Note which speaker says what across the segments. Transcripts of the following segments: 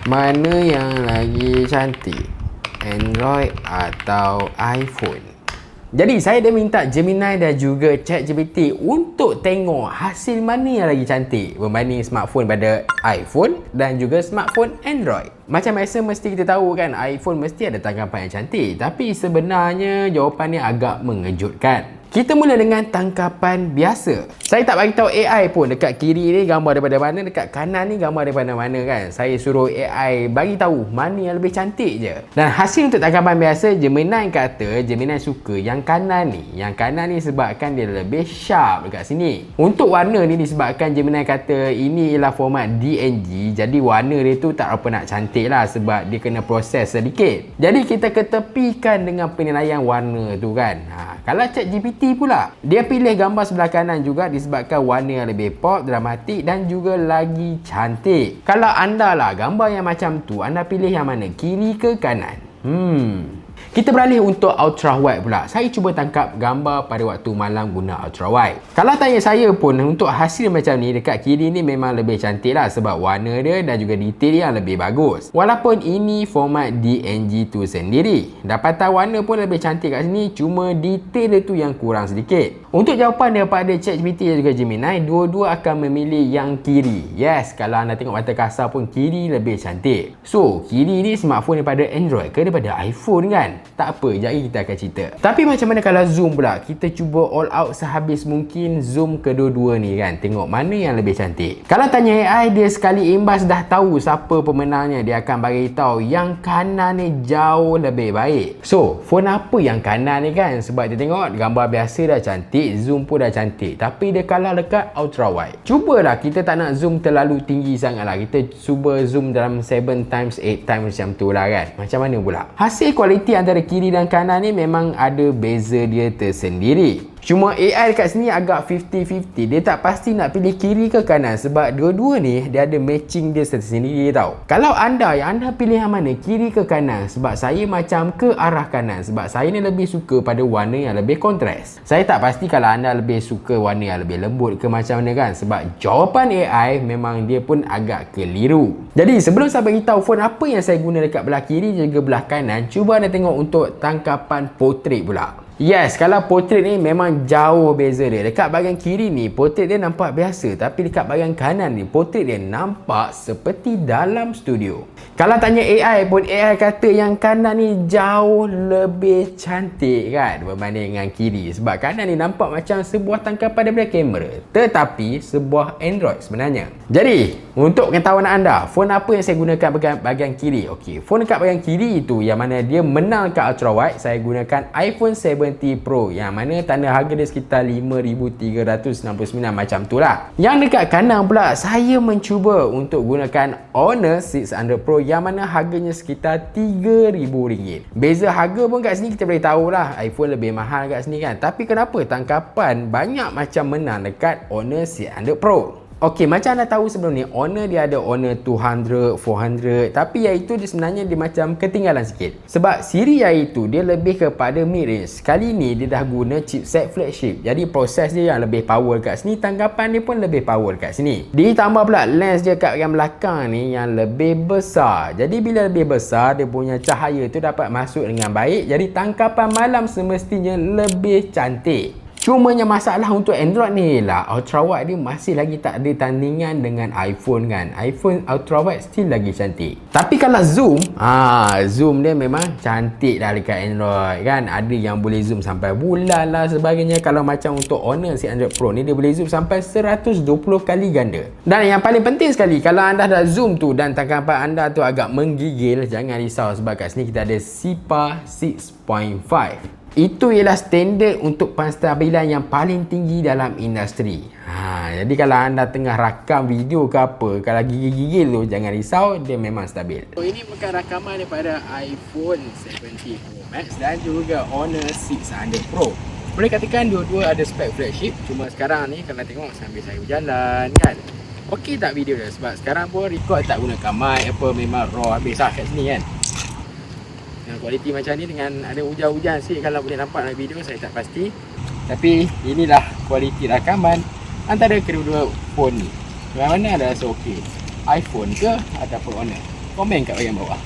Speaker 1: Mana yang lagi cantik, Android atau iPhone? Jadi saya dah minta Gemini dan juga ChatGPT untuk tengok hasil mana yang lagi cantik berbanding smartphone pada iPhone dan juga smartphone Android. Macam biasa mesti kita tahu kan, iPhone mesti ada tangkapan yang cantik, tapi sebenarnya jawapan ni agak mengejutkan. Kita mula dengan tangkapan biasa. Saya tak bagi tahu AI pun dekat kiri ni gambar daripada mana, dekat kanan ni gambar daripada mana kan. Saya suruh AI bagi tahu mana yang lebih cantik je. Dan hasil untuk tangkapan biasa, Gemini kata Gemini suka yang kanan ni. Yang kanan ni sebabkan dia lebih sharp dekat sini. Untuk warna ni disebabkan Gemini kata ini ialah format DNG, jadi warna dia tu tak apa nak cantik lah sebab dia kena proses sedikit. Jadi kita ketepikan dengan penilaian warna tu kan. Kalau ChatGPT pula, dia pilih gambar sebelah kanan juga disebabkan warna yang lebih pop, dramatik dan juga lagi cantik. Kalau anda lah gambar yang macam tu, anda pilih yang mana? Kiri ke kanan? Kita beralih untuk ultra wide pula. Saya cuba tangkap gambar pada waktu malam guna ultra wide. Kalau tanya saya pun, untuk hasil macam ni dekat kiri ni memang lebih cantik lah sebab warna dia dan juga detail yang lebih bagus. Walaupun ini format DNG tu sendiri, dapatan warna pun lebih cantik kat sini, cuma detail dia tu yang kurang sedikit. Untuk jawapan daripada ChatGPT dan juga Gemini, dua-dua akan memilih yang kiri. Yes, kalau anda tengok mata kasar pun kiri lebih cantik. So, kiri ni smartphone daripada Android ke daripada iPhone kan? Tak apa, jari kita akan cerita. Tapi macam mana kalau zoom pula? Kita cuba all out sehabis mungkin zoom kedua-dua ni kan. Tengok mana yang lebih cantik. Kalau tanya AI, dia sekali imbas dah tahu siapa pemenangnya. Dia akan bagi tahu yang kanan ni jauh lebih baik. So, phone apa yang kanan ni kan? Sebab dia tengok gambar biasa dah cantik, zoom pun dah cantik. Tapi dia kalah dekat ultra wide. Cubalah, kita tak nak zoom terlalu tinggi sangat lah. Kita cuba zoom dalam 7 times 8 times macam tu lah kan. Macam mana pula? Hasil kualiti antara kiri dan kanan ni memang ada beza dia tersendiri. Cuma AI dekat sini agak 50-50. Dia tak pasti nak pilih kiri ke kanan sebab dua-dua ni dia ada matching dia tersendiri tau. Kalau anda pilih yang mana? Kiri ke kanan? Sebab saya macam ke arah kanan sebab saya ni lebih suka pada warna yang lebih kontras. Saya tak pasti kalau anda lebih suka warna yang lebih lembut ke macam mana kan, sebab jawapan AI memang dia pun agak keliru. Jadi sebelum saya beritahu phone apa yang saya guna dekat belah kiri dan juga belah kanan, cuba anda tengok untuk tangkapan portrait pula. Yes, kalau portrait ni memang jauh beza dia. Dekat bahagian kiri ni, portrait dia nampak biasa. Tapi dekat bahagian kanan ni, portrait dia nampak seperti dalam studio. Kalau tanya AI pun, AI kata yang kanan ni jauh lebih cantik kan berbanding dengan kiri. Sebab kanan ni nampak macam sebuah tangkapan daripada kamera. Tetapi, sebuah Android sebenarnya. Jadi, untuk pengetahuan anda, phone apa yang saya gunakan bahagian kiri? Okey, phone dekat bahagian kiri itu yang mana dia menang kat ultra wide, saya gunakan iPhone 70 Pro yang mana tanda harga dia sekitar 5,399 macam tu lah. Yang dekat kanan pula, saya mencuba untuk gunakan Honor 600 Pro yang mana harganya sekitar RM3,000. Beza harga pun kat sini kita boleh tahu lah, iPhone lebih mahal kat sini kan. Tapi kenapa tangkapan banyak macam menang dekat Honor 600 Pro? Okey, macam anda tahu sebelum ni, Honor dia ada Honor 200, 400, tapi yang itu dia sebenarnya dia macam ketinggalan sikit. Sebab siri yang itu dia lebih kepada mid-range. Kali ni dia dah guna chipset flagship. Jadi proses dia yang lebih power kat sini, tangkapan dia pun lebih power kat sini. Ditambah pula lens dia kat bahagian belakang ni yang lebih besar. Jadi bila lebih besar, dia punya cahaya tu dapat masuk dengan baik. Jadi tangkapan malam semestinya lebih cantik. Cumanya masalah untuk Android ni lah, ultra wide dia masih lagi tak ada tandingan dengan iPhone kan. iPhone ultra wide still lagi cantik. Tapi kalau zoom, zoom dia memang cantik dah dekat Android kan. Ada yang boleh zoom sampai bulan lah sebagainya. Kalau macam untuk Honor 600 Pro ni, dia boleh zoom sampai 120 kali ganda. Dan yang paling penting sekali, kalau anda dah zoom tu dan tangkapan anda tu agak menggigil, jangan risau sebab kat sini kita ada SIPA 6.5. Itu ialah standard untuk penstabilan yang paling tinggi dalam industri. Jadi kalau anda tengah rakam video ke apa, kalau gigil-gigil tu jangan risau, dia memang stabil. Ini bukan rakaman daripada iPhone 70 Pro Max dan juga Honor 600 Pro. Boleh katakan dua-dua ada spek flagship. Cuma sekarang ni kalau tengok sambil saya berjalan kan, okey tak video dia? Sebab sekarang pun record tak gunakan mic apa, memang raw habis lah kat sini kan. Dengan kualiti macam ni, dengan ada hujan-hujan sikit kalau boleh nampak dalam video, saya tak pasti. Tapi inilah kualiti rakaman antara kedua-dua phone ni. Yang mana ada rasa okey, iPhone ke ataupun Honor. Komen kat bahagian bawah.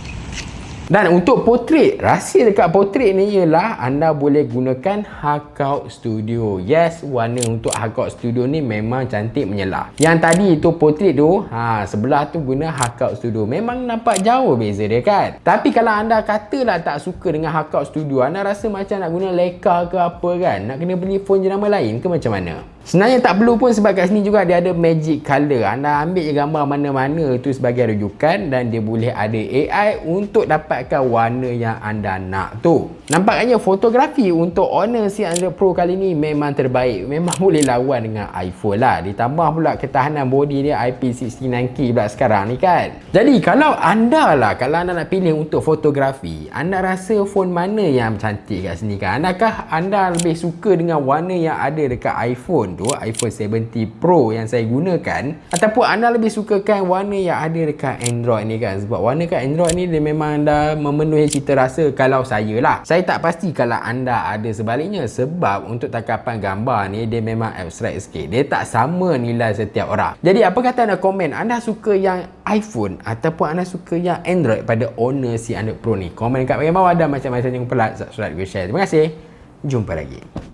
Speaker 1: Dan untuk portrait, rahsia dekat portrait ni ialah anda boleh gunakan Hardcout Studio. Yes, warna untuk Hardcout Studio ni memang cantik menyelah. Yang tadi tu portrait tu, sebelah tu guna Hardcout Studio. Memang nampak jauh beza dia kan. Tapi kalau anda katalah tak suka dengan Hardcout Studio, anda rasa macam nak guna Leica ke apa kan, nak kena beli phone jenama lain ke macam mana? Sebenarnya tak perlu pun, sebab kat sini juga dia ada magic color. Anda ambil je gambar mana-mana tu sebagai rujukan dan dia boleh ada AI untuk dapatkan warna yang anda nak tu. Nampaknya fotografi untuk Honor C100 Pro kali ni memang terbaik. Memang boleh lawan dengan iPhone lah. Ditambah pula ketahanan body dia IP69K pula sekarang ni kan. Jadi kalau anda nak pilih untuk fotografi, anda rasa phone mana yang cantik kat sini kan? Adakah anda lebih suka dengan warna yang ada dekat iPhone tu, iPhone 70 Pro yang saya gunakan, ataupun anda lebih sukakan warna yang ada dekat Android ni kan? Sebab warna kat Android ni dia memang dah memenuhi cita rasa kalau saya lah. Saya tak pasti kalau anda ada sebaliknya, sebab untuk tangkapan gambar ni dia memang abstrak sikit. Dia tak sama nilai setiap orang. Jadi apa kata anda komen, anda suka yang iPhone ataupun anda suka yang Android pada Honor C100 Pro ni? Komen kat bahagian bawah dan macam-macam jangan lupa like, subscribe, share. Terima kasih. Jumpa lagi.